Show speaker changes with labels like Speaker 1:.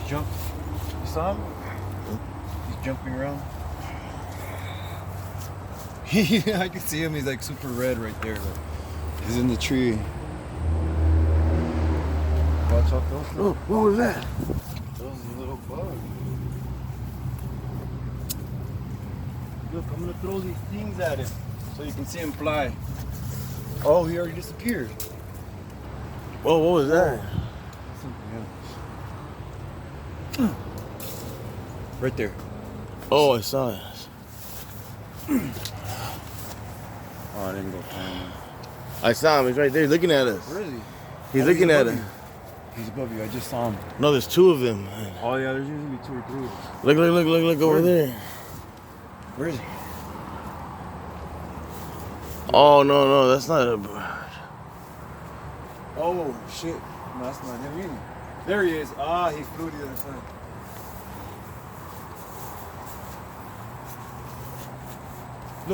Speaker 1: just jumped. You saw him? He's jumping around. I can see him. He's like super red right there. Like, he's in the tree. Watch out, though.
Speaker 2: Oh, what was that?
Speaker 1: That was a little bug. Look, I'm gonna throw these things at him so you can see him fly. Oh, he already disappeared.
Speaker 2: Oh, what was that?
Speaker 1: Something else. Right there.
Speaker 2: Oh, I saw it.
Speaker 1: Oh, I didn't go find him.
Speaker 2: I saw him. He's right there. He's looking at us.
Speaker 1: Where is he?
Speaker 2: He's looking at
Speaker 1: above
Speaker 2: us.
Speaker 1: you. He's above you. I just saw him.
Speaker 2: No, there's two of them.
Speaker 1: Oh yeah, there's usually 2 or 3.
Speaker 2: Look over there.
Speaker 1: Where is he?
Speaker 2: Oh, no, that's not a bird.
Speaker 1: Oh shit! No, that's not him either. There he is. Ah, he flew to the other side.